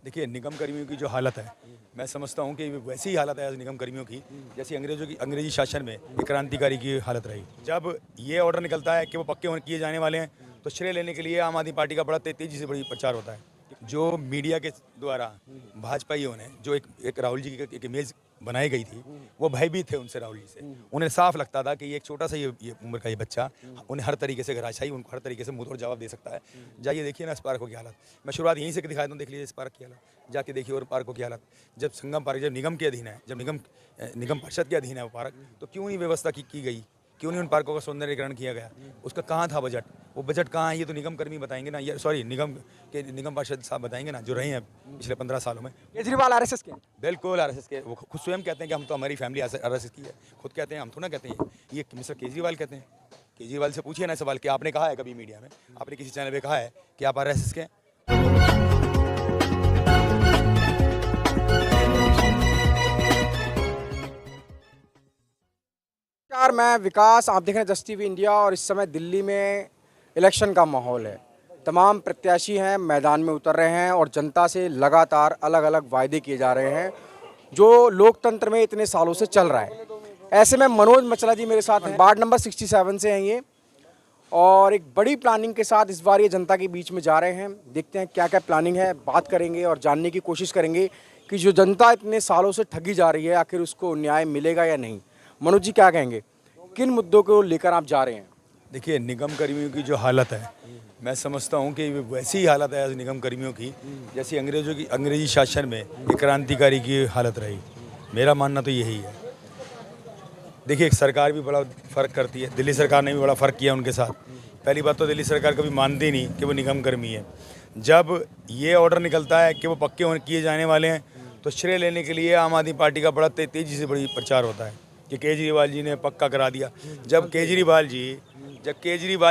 देखिए, निगम कर्मियों की जो हालत है, मैं समझता हूँ कि वैसी ही हालत है निगम कर्मियों की जैसी अंग्रेजी शासन में एक क्रांतिकारी की हालत रही। जब ये ऑर्डर निकलता है कि वो पक्के किए जाने वाले हैं, तो श्रेय लेने के लिए आम आदमी पार्टी का बड़ा तेजी से बड़ी प्रचार होता है। जो मीडिया के द्वारा भाजपाइयों ने जो एक राहुल जी की एक इमेज बनाई गई थी, वो भयभीत थे उनसे, राहुल जी से। उन्हें साफ लगता था कि ये एक छोटा सा ये उम्र का ये बच्चा उन्हें हर तरीके से घराशाई, उनको हर तरीके से मुंहतोड़ जवाब दे सकता है। जाइए देखिए ना इस पार्कों की हालत। मैं शुरुआत यहीं से दिखाता हूँ, देख लीजिए इस पार्क की हालत, जाके देखिए और पार्कों की हालत। जब संगम पार्क जब निगम के अधीन है, जब निगम परिषद के अधीन है वो पार्क, तो क्यों नहीं व्यवस्था की गई, क्यों नहीं उन पार्कों का सौंदर्यीकरण किया गया? उसका कहाँ था बजट? वो बजट कहाँ है, ये तो निगम कर्मी बताएंगे ना, ये सॉरी निगम पार्षद साहब बताएंगे ना, जो रहे हैं पिछले 15 सालों में। केजरीवाल आरएसएस के? बिल्कुल आरएसएस के। वो खुद स्वयं कहते हैं कि हम तो, हमारी फैमिली आरएसएस की है। खुद कहते हैं, हम थोड़ा कहते हैं, ये मिस्टर केजरीवाल कहते हैं। केजरीवाल से पूछिए ना सवाल कि आपने कहा है कभी मीडिया में, आपने किसी चैनल पर कहा है कि आप आरएसएस के हैं? नमस्कार, मैं विकास, आप देख रहे हैं जस्ट टीवी इंडिया। और इस समय दिल्ली में इलेक्शन का माहौल है। तमाम प्रत्याशी हैं, मैदान में उतर रहे हैं और जनता से लगातार अलग अलग वायदे किए जा रहे हैं जो लोकतंत्र में इतने सालों से चल रहा है। ऐसे में मनोज मचला जी मेरे साथ हैं, वार्ड नंबर 67 से हैं ये, और एक बड़ी प्लानिंग के साथ इस बार ये जनता के बीच में जा रहे हैं। देखते हैं क्या क्या प्लानिंग है, बात करेंगे और जानने की कोशिश करेंगे कि जो जनता इतने सालों से ठगी जा रही है, आखिर उसको न्याय मिलेगा या नहीं। मनोज जी क्या कहेंगे, किन मुद्दों को लेकर आप जा रहे हैं? देखिए, निगम कर्मियों की जो हालत है, मैं समझता हूँ कि वैसी ही हालत है निगम कर्मियों की जैसी अंग्रेजी शासन में एक क्रांतिकारी की हालत रही। मेरा मानना तो यही है। देखिए, सरकार भी बड़ा फ़र्क करती है, दिल्ली सरकार ने भी बड़ा फ़र्क किया उनके साथ। पहली बात तो दिल्ली सरकार कभी मानती नहीं कि वो निगम कर्मी है। जब ये ऑर्डर निकलता है कि वो पक्के किए जाने वाले हैं, तो श्रेय लेने के लिए आम आदमी पार्टी का बड़ा तेज़ी से बड़ी प्रचार होता है कि केजरीवाल जी ने पक्का करा दिया। जब केजरीवाल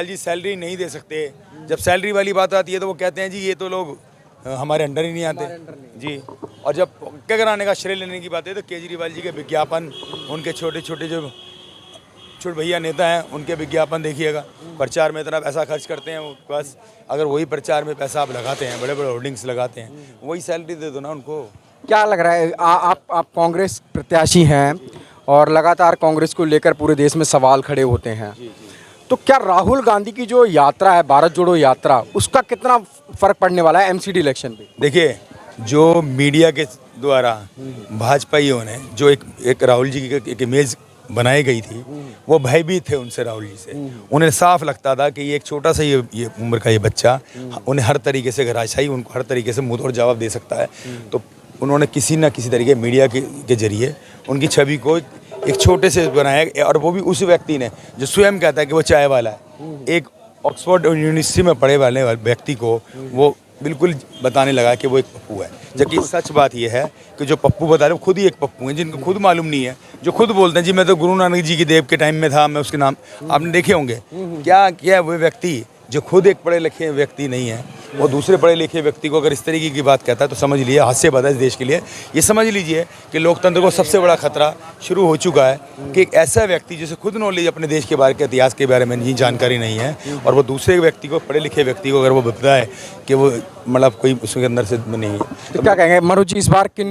जी सैलरी नहीं दे सकते, जब सैलरी वाली बात आती है तो वो कहते हैं जी ये तो लोग हमारे अंडर ही नहीं आते जी। और जब पक्का कराने का श्रेय लेने की बात है तो केजरीवाल जी के विज्ञापन, उनके छोटे छोटे जो छोटे भैया नेता हैं, उनके विज्ञापन देखिएगा। प्रचार में इतना पैसा खर्च करते हैं वो, बस अगर वही प्रचार में पैसा आप लगाते हैं, बड़े बड़े होर्डिंग्स लगाते हैं, वही सैलरी दे दो ना उनको। क्या लग रहा है, आप कांग्रेस प्रत्याशी हैं और लगातार कांग्रेस को लेकर पूरे देश में सवाल खड़े होते हैं, तो क्या राहुल गांधी की जो यात्रा है, भारत जोड़ो यात्रा, उसका कितना फर्क पड़ने वाला है एमसीडी इलेक्शन पे? देखिए, जो मीडिया के द्वारा भाजपाइयों ने जो एक राहुल जी की एक इमेज बनाई गई थी, वो भयभीत थे उनसे, राहुल जी से। उन्हें साफ लगता था कि ये एक छोटा सा ये उम्र का ये बच्चा उन्हें हर तरीके से घराशाई, उनको हर तरीके से मुंहतोड़ जवाब दे सकता है। तो उन्होंने किसी न किसी तरीके मीडिया के जरिए उनकी छवि को एक छोटे से बनाया, और वो भी उस व्यक्ति ने जो स्वयं कहता है कि वो चाय वाला है। एक ऑक्सफोर्ड यूनिवर्सिटी में पढ़े वाले व्यक्ति को वो बिल्कुल बताने लगा कि वो एक पप्पू है, जबकि सच बात यह है कि जो पप्पू बता रहे वो खुद ही एक पप्पू हैं, जिनको खुद मालूम नहीं है, जो खुद बोलते हैं जी मैं तो गुरु नानक जी की देव के टाइम में था, मैं उसके नाम आपने देखे होंगे। क्या किया वो व्यक्ति जो खुद एक पढ़े लिखे व्यक्ति नहीं है, वो दूसरे पढ़े लिखे व्यक्ति को अगर इस तरीके की बात कहता है तो समझ लीजिए हास्य बात है इस देश के लिए। ये समझ लीजिए कि लोकतंत्र को सबसे बड़ा खतरा शुरू हो चुका है कि एक ऐसा व्यक्ति जिसे खुद नॉलेज अपने देश के बारे के इतिहास के बारे में जानकारी नहीं है, और वो दूसरे व्यक्ति को, पढ़े लिखे व्यक्ति को अगर वो बताए कि वो मतलब कोई उसके अंदर से नहीं है। तो क्या कहेंगे मनोज जी, इस बार किन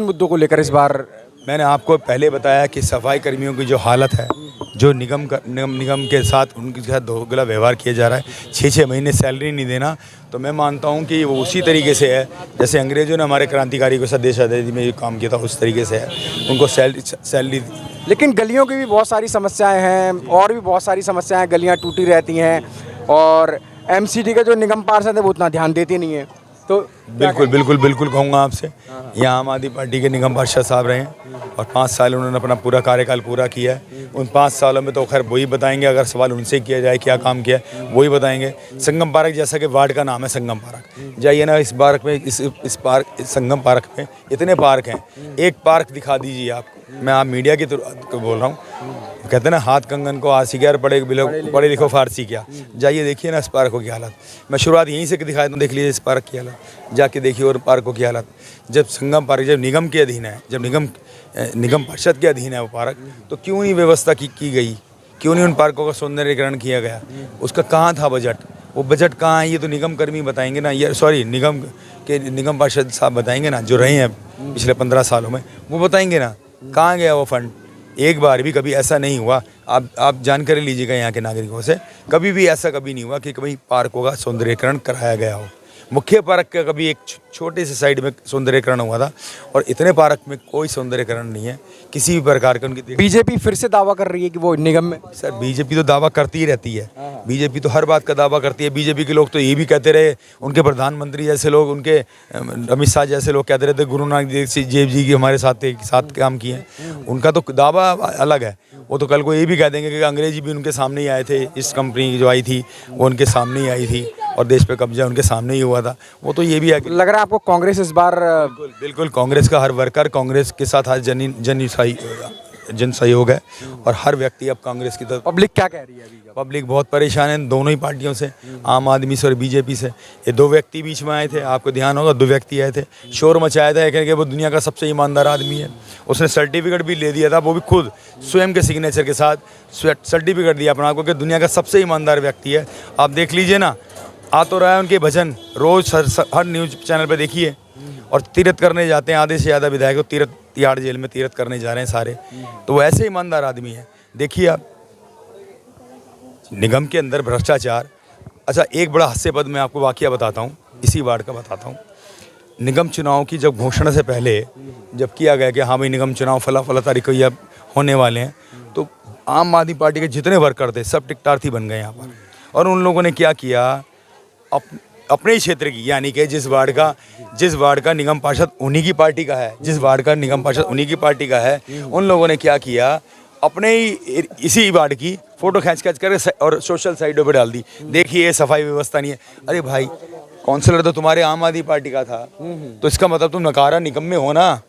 मुद्दों को लेकर इस बार? मैंने आपको पहले बताया कि सफाई कर्मियों की जो हालत है, जो निगम के साथ उनके साथ दोगला व्यवहार किया जा रहा है, 6-6 महीने सैलरी नहीं देना, तो मैं मानता हूं कि वो उसी तरीके से है जैसे अंग्रेजों ने हमारे क्रांतिकारी को देश आज़ादी में ये काम किया था, उस तरीके से है। उनको सैलरी। लेकिन गलियों की भी बहुत सारी समस्याएं हैं, और भी बहुत सारी समस्याएं, गलियां टूटी रहती हैं, और एमसीडी का जो निगम पार्षद है वो उतना ध्यान देते नहीं है। तो बिल्कुल कहूँगा आपसे, यहाँ आम आदमी पार्टी के निगम पार्षद साहब रहे हैं और 5 साल उन्होंने अपना पूरा कार्यकाल पूरा किया है। उन 5 सालों में तो खैर वही बताएंगे, अगर सवाल उनसे किया जाए क्या काम किया है वही बताएंगे। संगम पार्क, जैसा कि वार्ड का नाम है संगम पार्क, जाइए ना इस पार्क में, इस संगम पार्क में इतने पार्क हैं, एक पार्क दिखा दीजिए आप। मैं आप मीडिया की तो बोल रहा हूँ, कहते हैं ना हाथ कंगन को आसिक्या, पढ़े लिखो फारसी क्या। जाइए देखिए ना इस पार्कों की हालत। मैं शुरुआत यहीं से दिखाता हूँ, देख लीजिए इस पार्क की हालत, जाके देखिए और पार्कों की हालत। जब संगम पार्क जब निगम के अधीन है, जब निगम परिषद के अधीन है वो पार्क, तो क्यों नहीं व्यवस्था की गई, क्यों नहीं उन पार्कों का सौंदर्यीकरण किया गया? उसका कहाँ था बजट? वो बजट कहाँ है, ये तो निगम कर्मी बताएंगे ना, ये सॉरी कि निगम पार्षद साहब बताएंगे ना, जो रहे हैं पिछले 15 सालों में, वो बताएंगे ना कहाँ गया वो फंड। एक बार भी कभी ऐसा नहीं हुआ, आप जानकारी लीजिएगा यहाँ के नागरिकों से, कभी भी ऐसा कभी नहीं हुआ कि कभी पार्कों का सौंदर्यीकरण कराया गया हो। मुख्य पार्क का कभी एक छोटे से साइड में सौंदर्यीकरण हुआ था, और इतने पार्क में कोई सौंदर्यीकरण नहीं है किसी भी प्रकार का। उनकी बीजेपी फिर से दावा कर रही है कि वो निगम में। सर बीजेपी तो दावा करती ही रहती है, बीजेपी तो हर बात का दावा करती है। बीजेपी के लोग तो ये भी कहते रहे, उनके प्रधानमंत्री जैसे लोग, उनके अमित शाह जैसे लोग कहते रहते गुरु नानक देव जी की हमारे साथ काम किए। उनका तो दावा अलग है, वो तो कल को ये भी कह देंगे कि अंग्रेजी भी उनके सामने ही आए थे, इस कंपनी जो आई थी वो उनके सामने ही आई थी और देश पे कब्जा उनके सामने ही हुआ था। वो तो ये भी है कि लग रहा है आपको कांग्रेस इस बार बिल्कुल कांग्रेस का हर वर्कर कांग्रेस के साथ आज जन सहयोग है, और हर व्यक्ति अब कांग्रेस की तरफ। पब्लिक क्या कह रही है अभी? पब्लिक बहुत परेशान है दोनों ही पार्टियों से, आम आदमी से और बीजेपी से। ये दो व्यक्ति बीच में आए थे, आपको ध्यान होगा, दो व्यक्ति आए थे, शोर मचाया था कि वो दुनिया का सबसे ईमानदार आदमी है। उसने सर्टिफिकेट भी ले दिया था, वो भी खुद स्वयं के सिग्नेचर के साथ सर्टिफिकेट दिया अपना आपको कि दुनिया का सबसे ईमानदार व्यक्ति है। आप देख लीजिए ना, आ तो रहा है उनके भजन रोज हर न्यूज चैनल पे देखिए, और तीर्थ करने जाते हैं, आधे से ज़्यादा विधायक तीर्थ तिहाड़ जेल में तीर्थ करने जा रहे हैं सारे, तो वो ऐसे ईमानदार आदमी है। देखिए आप निगम के अंदर भ्रष्टाचार। अच्छा, एक बड़ा हास्यपद मैं आपको वाकया बताता हूँ, इसी वार्ड का बताता हूँ। निगम चुनाव की जब घोषणा से पहले जब किया गया कि हाँ भाई निगम चुनाव फला तारीख को यह होने वाले हैं, तो आम आदमी पार्टी के जितने वर्कर थे सब टिकटार्थी बन गए यहाँ पर। और उन लोगों ने क्या किया, अपने ही क्षेत्र की, यानी कि जिस वार्ड का निगम पार्षद उन्हीं की पार्टी का है, जिस वार्ड का निगम पार्षद उन्हीं की पार्टी का है, उन लोगों ने क्या किया, अपने ही इसी वार्ड की फोटो खींच कर और सोशल साइटों पे डाल दी। देखिए ये सफाई व्यवस्था नहीं है। अरे भाई, काउंसलर तो तुम्हारे आम आदमी पार्टी का था, तो इसका मतलब तुम नकारा निकम्मे हो ना।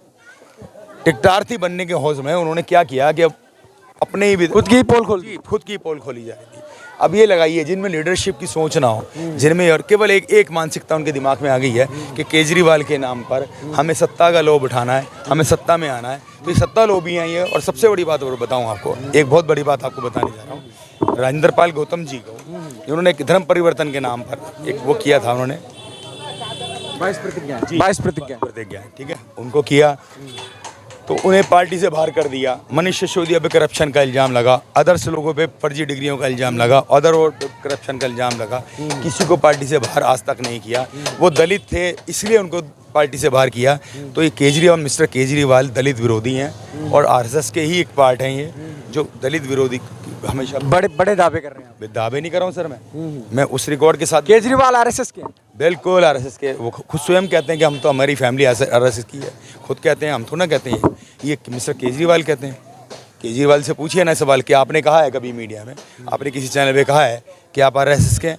टिकटार्थी बनने के हौज में उन्होंने क्या किया कि अब अपने ही खुद की पोल खोली जाएगी। अब ये लगाइए, जिनमें लीडरशिप की सोच ना हो, जिनमें और केवल एक मानसिकता उनके दिमाग में आ गई है कि केजरीवाल के नाम पर हमें सत्ता का लोभ उठाना है, हमें सत्ता में आना है, तो ये सत्ता लोभी है ये। और सबसे बड़ी बात और बताऊं आपको, एक बहुत बड़ी बात आपको बताने जा रहा हूँ। राजेंद्रपाल गौतम जी को उन्होंने एक धर्म परिवर्तन के नाम पर एक वो किया था, उन्होंने 22 प्रतिज्ञा, ठीक है, उनको किया तो उन्हें पार्टी से बाहर कर दिया। मनीष सिसोदिया पे करप्शन का इल्ज़ाम लगा, अदर्स लोगों पे फर्जी डिग्रियों का इल्ज़ाम लगा, अदर और करप्शन का इल्ज़ाम लगा। किसी को पार्टी से बाहर आज तक नहीं किया। वो दलित थे इसलिए उनको पार्टी से बाहर किया। तो ये मिस्टर केजरीवाल दलित विरोधी हैं और आरएसएस के ही एक पार्ट हैं ये, जो दलित विरोधी हमेशा बड़े दावे कर रहे हैं। दावे नहीं कर रहा हूँ सर, मैं उस रिकॉर्ड के साथ। केजरीवाल आरएसएस के? बिल्कुल आरएसएस के। वो खुद स्वयं कहते हैं कि हम तो, हमारी फैमिली आरएसएस की है, खुद कहते हैं, हम थोड़ा ना कहते हैं, ये मिस्टर केजरीवाल कहते हैं। केजरीवाल से पूछिए ना सवाल कि आपने कहा है कभी मीडिया में, आपने किसी चैनल पे कहा है कि आप आरएसएस के?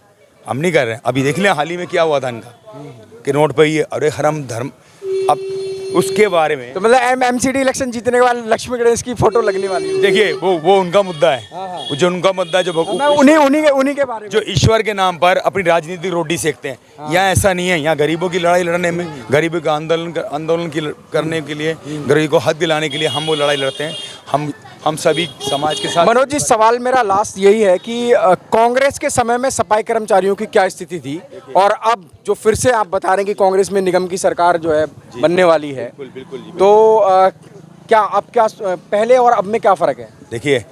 हम नहीं कर रहे हैं। अभी देख लें हाल ही में क्या हुआ था इनका, कि नोट पे ये अरे हरम धर्म। अब उसके बारे में तो मतलब एमसीडी इलेक्शन जीतने के बाद लक्ष्मी गणेश की फोटो लगने वाली है। देखिए वो उनका मुद्दा है, जो उनका मुद्दा है, जो उन्हीं के बारे में, जो ईश्वर के नाम पर अपनी राजनीतिक रोटी सेकते हैं। यहाँ ऐसा नहीं है, यहाँ गरीबों की लड़ाई लड़ने में, गरीबों का आंदोलन करने के लिए, गरीबों को हक दिलाने के लिए हम वो लड़ाई लड़ते हैं, हम सभी समाज के साथ। मनोज जी, सवाल मेरा लास्ट यही है कि कांग्रेस के समय में सफाई कर्मचारियों की क्या स्थिति थी, और अब जो फिर से आप बता रहे हैं कि कांग्रेस में निगम की सरकार जो है बनने वाली है, बिल्कुल जी, तो क्या पहले और अब में क्या फ़र्क है? देखिए,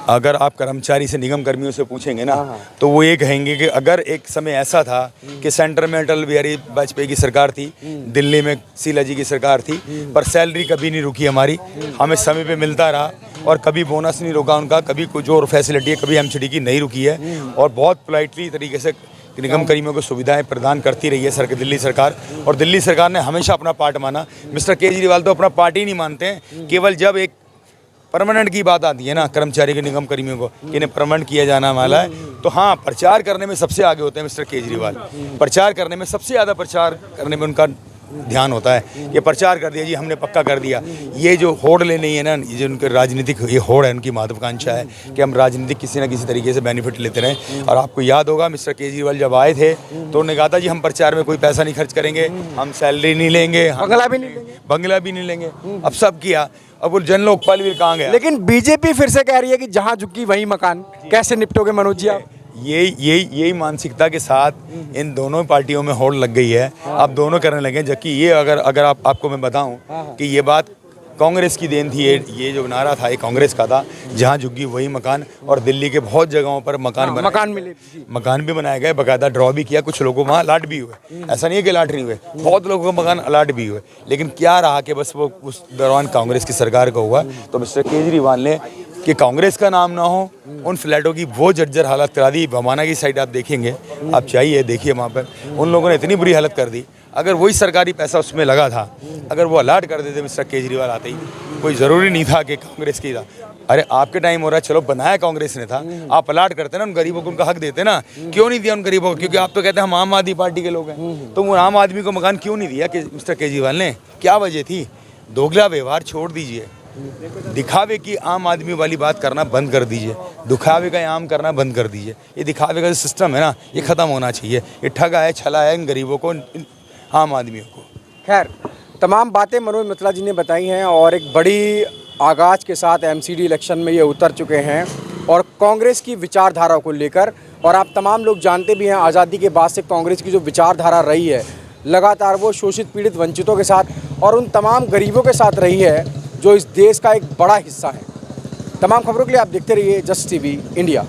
अगर आप कर्मचारी से, निगम कर्मियों से पूछेंगे ना, तो वो ये कहेंगे कि अगर एक समय ऐसा था कि सेंटर में अटल बिहारी वाजपेयी की सरकार थी, दिल्ली में शीला जी की सरकार थी, पर सैलरी कभी नहीं रुकी हमारी, हमें समय पे मिलता रहा, और कभी बोनस नहीं रुका उनका, कभी कुछ और फैसिलिटी है, कभी एमसीडी की नहीं रुकी है, और बहुत पोलाइटली तरीके से निगम कर्मियों को सुविधाएं प्रदान करती रही है दिल्ली सरकार। और दिल्ली सरकार ने हमेशा अपना पार्ट माना। मिस्टर केजरीवाल तो अपना पार्ट ही नहीं मानते हैं। केवल जब एक परमानेंट की बात आती है ना, कर्मचारी के, निगम कर्मियों को कि इन्हें परमानेंट किया जाना वाला है, तो हाँ, प्रचार करने में सबसे आगे होते हैं मिस्टर केजरीवाल। प्रचार करने में सबसे ज़्यादा, प्रचार करने में उनका ध्यान होता है कि प्रचार कर दिया जी, हमने पक्का कर दिया। ये जो होड़ ले नहीं है ना, ये जो उनके राजनीतिक ये होड़ है, उनकी महत्वाकांक्षा है कि हम राजनीतिक किसी ना किसी तरीके से बेनिफिट लेते रहें। और आपको याद होगा मिस्टर केजरीवाल जब आए थे तो उन्होंने कहा था जी हम प्रचार में कोई पैसा नहीं खर्च करेंगे, हम सैलरी नहीं लेंगे, बंगला भी नहीं लेंगे। अब सब किया, अब वो जन लोकपाल भी कहाँ गया? लेकिन बीजेपी फिर से कह रही है कि जहाँ झुकी वहीं मकान। कैसे निपटोगे मनोज जी आप? यही मानसिकता के साथ इन दोनों पार्टियों में होड़ लग गई है। अब दोनों करने लगे, जबकि ये अगर आपको मैं बताऊं कि ये बात कांग्रेस की देन थी। ये जो नारा था ये कांग्रेस का था, जहां झुग्गी वही मकान, और दिल्ली के बहुत जगहों पर मकान भी बनाए गए, बाकायदा ड्रॉ भी किया, कुछ लोगों वहाँ अलाट भी हुए। ऐसा नहीं है कि अलाट नहीं हुए, बहुत लोगों को मकान अलाट भी हुए। लेकिन क्या रहा कि बस वो उस दौरान कांग्रेस की सरकार का हुआ, तो मिस्टर केजरीवाल ने कि कांग्रेस का नाम ना हो, उन फ्लैटों की वो जर्जर हालत करा दी। भमाना की साइड आप देखेंगे, आप चाहिए देखिए, वहाँ पर उन लोगों ने इतनी बुरी हालत कर दी। अगर वही सरकारी पैसा उसमें लगा था, अगर वो अलाट कर देते मिस्टर केजरीवाल आते ही, कोई ज़रूरी नहीं था कि कांग्रेस की था। अरे आपके टाइम हो रहा है, चलो बनाया कांग्रेस ने था, आप अलाट करते ना, उन गरीबों को उनका हक देते ना। क्यों नहीं दिया उन गरीबों को? क्योंकि आप तो कहते हैं हम आम आदमी पार्टी के लोग हैं, तो वो आम आदमी को मकान क्यों नहीं दिया कि मिस्टर केजरीवाल ने? क्या वजह थी? दोगला व्यवहार छोड़ दीजिए, दिखावे की आम आदमी वाली बात करना बंद कर दीजिए, दिखावे का आम करना बंद कर दीजिए। ये दिखावे का जो सिस्टम है ना, ये ख़त्म होना चाहिए। ये ठगा है, छला है इन गरीबों को, इन आम आदमियों को। खैर, तमाम बातें मनोज मित्तला जी ने बताई हैं और एक बड़ी आगाज के साथ एमसीडी इलेक्शन में ये उतर चुके हैं और कांग्रेस की विचारधारा को लेकर। और आप तमाम लोग जानते भी हैं, आज़ादी के बाद से कांग्रेस की जो विचारधारा रही है, लगातार वो शोषित पीड़ित वंचितों के साथ और उन तमाम गरीबों के साथ रही है जो इस देश का एक बड़ा हिस्सा है। तमाम खबरों के लिए आप देखते रहिए जस्ट टीवी इंडिया।